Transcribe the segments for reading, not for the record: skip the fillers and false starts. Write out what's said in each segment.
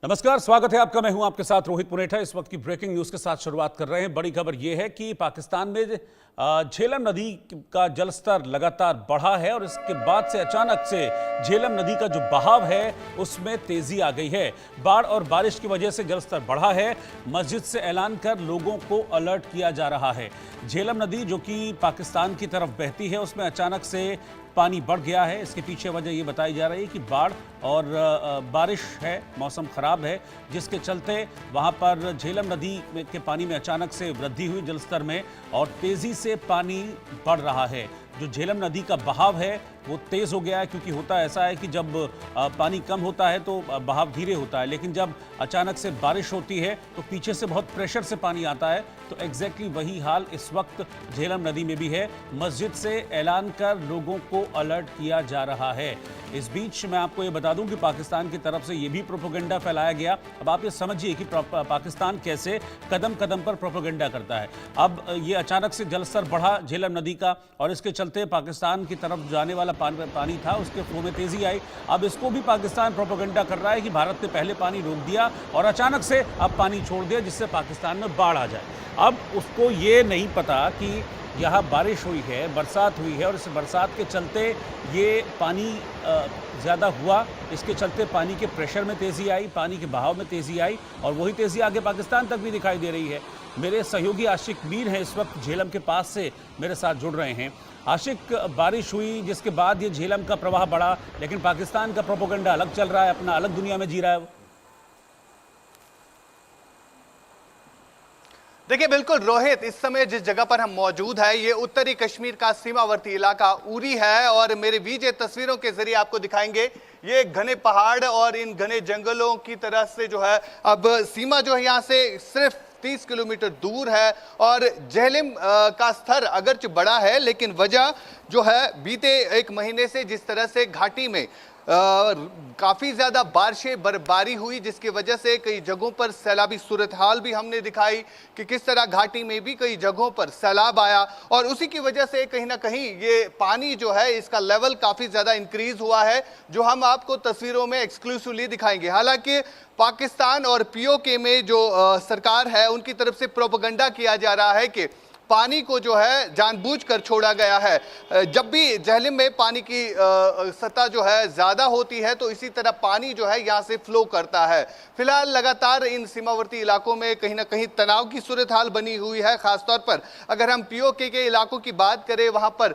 नमस्कार, स्वागत है आपका। मैं हूं आपके साथ रोहित पुनेठा। इस वक्त की ब्रेकिंग न्यूज के साथ शुरुआत कर रहे हैं। बड़ी खबर यह है कि पाकिस्तान में झेलम नदी का जलस्तर लगातार बढ़ा है और इसके बाद से अचानक से झेलम नदी का जो बहाव है उसमें तेजी आ गई है। बाढ़ और बारिश की वजह से जलस्तर बढ़ा है। मस्जिद से ऐलान कर लोगों को अलर्ट किया जा रहा है। झेलम नदी जो कि पाकिस्तान की तरफ बहती है उसमें अचानक से पानी बढ़ गया है। इसके पीछे वजह ये बताई जा रही है कि बाढ़ और बारिश है, मौसम खराब है, जिसके चलते वहां पर झेलम नदी के पानी में अचानक से वृद्धि हुई जलस्तर में और तेजी से पानी बढ़ रहा है। जो झेलम नदी का बहाव है वो तेज हो गया है, क्योंकि होता ऐसा है कि जब पानी कम होता है तो बहाव धीरे होता है, लेकिन जब अचानक से बारिश होती है तो पीछे से बहुत प्रेशर से पानी आता है। तो एग्जैक्टली वही हाल इस वक्त झेलम नदी में भी है। मस्जिद से ऐलान कर लोगों को अलर्ट किया जा रहा है। इस बीच मैं आपको ये बता दूं कि पाकिस्तान की तरफ से ये भी प्रोपेगेंडा फैलाया गया। अब आप ये समझिए कि पाकिस्तान कैसे कदम कदम पर प्रोपेगेंडा करता है। अब ये अचानक से जलस्तर बढ़ा झेलम नदी का और इसके चलते पाकिस्तान की तरफ जाने वाला पानी था उसके फ्लो में तेजी आई। अब इसको भी पाकिस्तान प्रोपेगेंडा कर रहा है कि भारत ने पहले पानी रोक दिया और अचानक से अब पानी छोड़ दिया जिससे पाकिस्तान में बाढ़ आ जाए। अब उसको ये नहीं पता कि यहाँ बारिश हुई है, बरसात हुई है और इस बरसात के चलते ये पानी ज़्यादा हुआ। इसके चलते पानी के प्रेशर में तेज़ी आई, पानी के बहाव में तेज़ी आई और वही तेज़ी आगे पाकिस्तान तक भी दिखाई दे रही है। मेरे सहयोगी आशिक मीर हैं, इस वक्त झेलम के पास से मेरे साथ जुड़ रहे हैं। आशिक, बारिश हुई जिसके बाद ये झेलम का प्रवाह बढ़ा, लेकिन पाकिस्तान का प्रोपेगेंडा अलग चल रहा है, अपना अलग दुनिया में जी रहा है। देखिए बिल्कुल रोहित, इस समय जिस जगह पर हम मौजूद है ये उत्तरी कश्मीर का सीमावर्ती इलाका उरी है और मेरे बीच तस्वीरों के जरिए आपको दिखाएंगे ये घने पहाड़ और इन घने जंगलों की तरह से जो है अब सीमा जो है यहाँ से सिर्फ 30 किलोमीटर दूर है और झेलम का स्तर अगरचे बड़ा है, लेकिन वजह जो है बीते एक महीने से जिस तरह से घाटी में काफी ज्यादा बारिशें बर्फबारी हुई जिसकी वजह से कई जगहों पर सैलाबी सूरत हाल भी हमने दिखाई कि किस तरह घाटी में भी कई जगहों पर सैलाब आया और उसी की वजह से कहीं ना कहीं ये पानी जो है इसका लेवल काफी ज्यादा इंक्रीज हुआ है, जो हम आपको तस्वीरों में एक्सक्लूसिवली दिखाएंगे। हालांकि पाकिस्तान और पीओके में जो सरकार है उनकी तरफ से प्रोपेगेंडा किया जा रहा है कि पानी को जो है जानबूझकर छोड़ा गया है। जब भी झेलम में पानी की सतह जो है ज्यादा होती है तो इसी तरह पानी जो है यहाँ से फ्लो करता है। फिलहाल लगातार इन सीमावर्ती इलाकों में कहीं ना कहीं तनाव की सूरत हाल बनी हुई है। खासतौर पर अगर हम पीओके के इलाकों की बात करें, वहां पर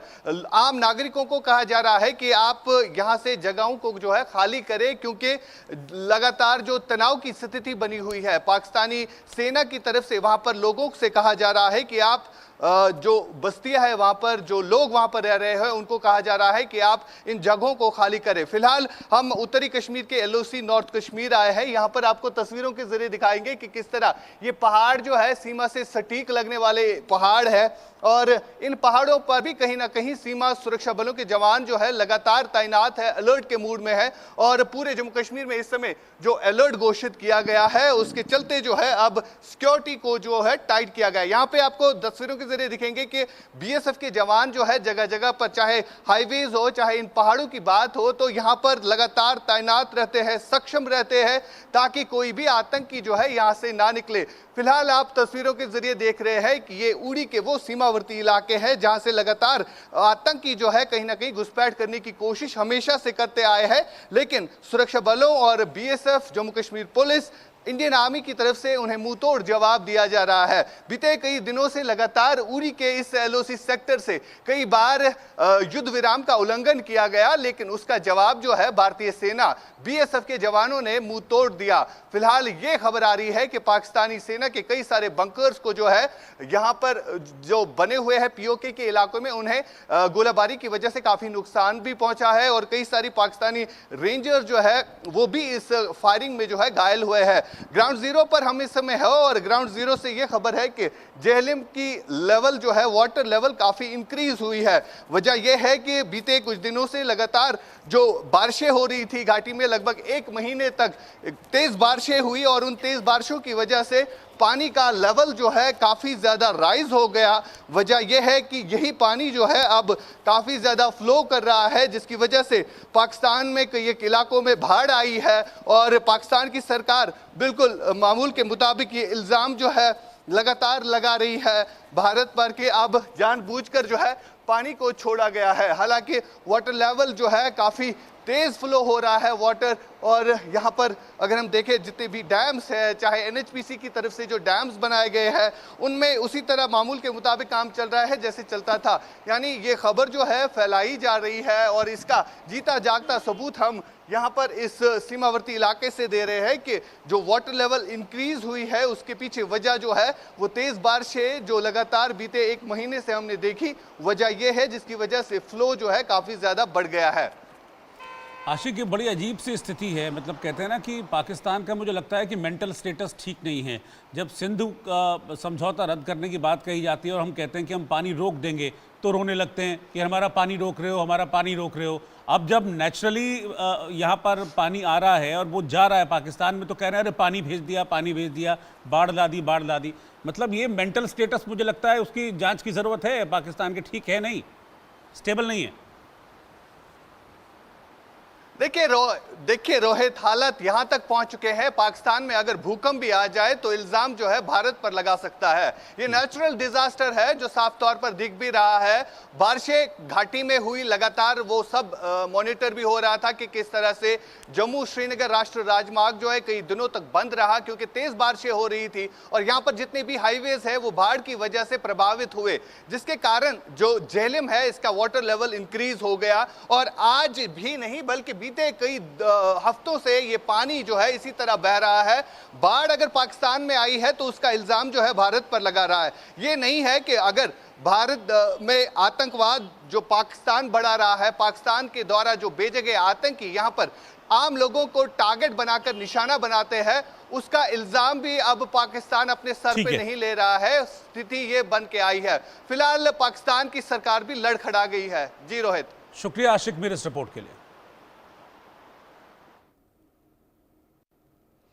आम नागरिकों को कहा जा रहा है कि आप यहाँ से जगहों को जो है खाली करें, क्योंकि लगातार जो तनाव की स्थिति बनी हुई है पाकिस्तानी सेना की तरफ से वहां पर लोगों से कहा जा रहा है कि आप जो बस्तियां है वहां पर जो लोग वहां पर रह रहे हैं उनको कहा जा रहा है कि आप इन जगहों को खाली करें। फिलहाल हम उत्तरी कश्मीर के एलओसी नॉर्थ कश्मीर आए हैं। यहां पर आपको तस्वीरों के जरिए दिखाएंगे कि किस तरह ये पहाड़ जो है सीमा से सटीक लगने वाले पहाड़ है और इन पहाड़ों पर भी कहीं ना कहीं सीमा सुरक्षा बलों के जवान जो है लगातार तैनात है, अलर्ट के मूड में है और पूरे जम्मू कश्मीर में इस समय जो अलर्ट घोषित किया गया है उसके चलते जो है अब सिक्योरिटी को जो है टाइट किया गया है। यहाँ पे आपको तस्वीरों के जरिए दिखेंगे कि बीएसएफ के जवान जो है जगह जगह पर, चाहे हाईवेज हो चाहे इन पहाड़ों की बात हो, तो यहाँ पर लगातार तैनात रहते हैं, सक्षम रहते हैं ताकि कोई भी आतंकी जो है यहाँ से ना निकले। फिलहाल आप तस्वीरों के जरिए देख रहे हैं कि ये उड़ी के वो सीमावर्ती इलाके हैं जहां से लगातार आतंकी जो है कहीं ना कहीं घुसपैठ करने की कोशिश हमेशा से करते आए हैं, लेकिन सुरक्षा बलों और BSF, Jammu Kashmir police, Indian army की तरफ से उन्हें मुंहतोड़ जवाब दिया जा रहा है। बीते कई दिनों से लगातार उरी के इस एलओसी सेक्टर से कई बार युद्ध विराम का उल्लंघन किया गया, लेकिन उसका जवाब जो है भारतीय सेना बीएसएफ के जवानों ने मुंह तोड़ दिया। फिलहाल ये खबर आ रही है कि पाकिस्तानी सेना के कई सारे बंकर्स को जो है यहाँ पर जो बने हुए हैं पीओके के इलाकों में उन्हें गोलाबारी की वजह से काफी नुकसान भी पहुंचा है और कई सारी पाकिस्तानी रेंजर जो है वो भी इस फायरिंग में जो है घायल हुए हैं। ग्राउंड जीरो पर हम इस समय है और ग्राउंड जीरो से यह खबर है कि झेलम की लेवल जो है वाटर लेवल काफी इंक्रीज हुई है। वजह यह है कि बीते कुछ दिनों से लगातार जो बारिशें हो रही थी घाटी में, लगभग 1 महीने तक तेज बारिशें हुई और उन तेज बारिशों की वजह से पानी का लेवल जो है काफ़ी ज़्यादा राइज हो गया। वजह यह है कि यही पानी जो है अब काफ़ी ज़्यादा फ्लो कर रहा है, जिसकी वजह से पाकिस्तान में कई एक इलाकों में बाढ़ आई है और पाकिस्तान की सरकार बिल्कुल मामूल के मुताबिक ये इल्ज़ाम जो है लगातार लगा रही है भारत पर कि अब जानबूझकर जो है पानी को छोड़ा गया है। हालांकि वाटर लेवल जो है काफ़ी तेज फ्लो हो रहा है वाटर, और यहाँ पर अगर हम देखें जितने भी डैम्स है, चाहे एनएचपीसी की तरफ से जो डैम्स बनाए गए हैं, उनमें उसी तरह मामूल के मुताबिक काम चल रहा है जैसे चलता था। यानी ये खबर जो है फैलाई जा रही है और इसका जीता जागता सबूत हम यहाँ पर इस सीमावर्ती इलाके से दे रहे हैं कि जो वाटर लेवल इंक्रीज हुई है उसके पीछे वजह जो है वो तेज बारिशें जो लगातार बीते 1 महीने से हमने देखी, वजह यह है जिसकी वजह से फ्लो जो है काफ़ी ज़्यादा बढ़ गया है। आशिक, ये बड़ी अजीब सी स्थिति है। मतलब कहते हैं ना कि पाकिस्तान का मुझे लगता है कि मेंटल स्टेटस ठीक नहीं है। जब सिंधु का समझौता रद्द करने की बात कही जाती है और हम कहते हैं कि हम पानी रोक देंगे तो रोने लगते हैं कि हमारा पानी रोक रहे हो, हमारा पानी रोक रहे हो। अब जब नेचुरली यहाँ पर पानी आ रहा है और वो जा रहा है पाकिस्तान में तो कह रहे हैं अरे पानी भेज दिया, पानी भेज दिया, बाढ़ ला दी, बाढ़ ला दी। मतलब ये मेंटल स्टेटस मुझे लगता है उसकी जाँच की ज़रूरत है पाकिस्तान के। ठीक है नहीं, स्टेबल नहीं है। देखिए रोहित, हालत यहां तक पहुंच चुके हैं, पाकिस्तान में अगर भूकंप भी आ जाए तो इल्जाम जो है भारत पर लगा सकता है। ये नेचुरल डिजास्टर है जो साफ तौर पर दिख भी रहा है। बारिशें घाटी में हुई लगातार, वो सब मॉनिटर भी हो रहा था कि किस तरह से जम्मू श्रीनगर राष्ट्रीय राजमार्ग जो है कई दिनों तक बंद रहा क्योंकि तेज बारिशें हो रही थी और यहाँ पर जितने भी हाईवेज है वो बाढ़ की वजह से प्रभावित हुए, जिसके कारण जो झेलम है इसका वाटर लेवल इंक्रीज हो गया। और आज भी नहीं बल्कि बीते कई हफ्तों से ये पानी जो है इसी तरह बह रहा है। बाढ़ अगर पाकिस्तान में आई है तो उसका इल्जाम जो है भारत पर लगा रहा है। ये नहीं है कि अगर भारत में आतंकवाद जो पाकिस्तान बढ़ा रहा है, पाकिस्तान के द्वारा जो भेजे गए आतंकी यहाँ पर आम लोगों को टारगेट बनाकर निशाना बनाते हैं, उसका इल्जाम भी अब पाकिस्तान अपने सर पे नहीं ले रहा है। स्थिति ये बन के आई है। फिलहाल पाकिस्तान की सरकार भी लड़खड़ा गई है। जी रोहित, शुक्रिया आशिक मेरे इस रिपोर्ट के लिए।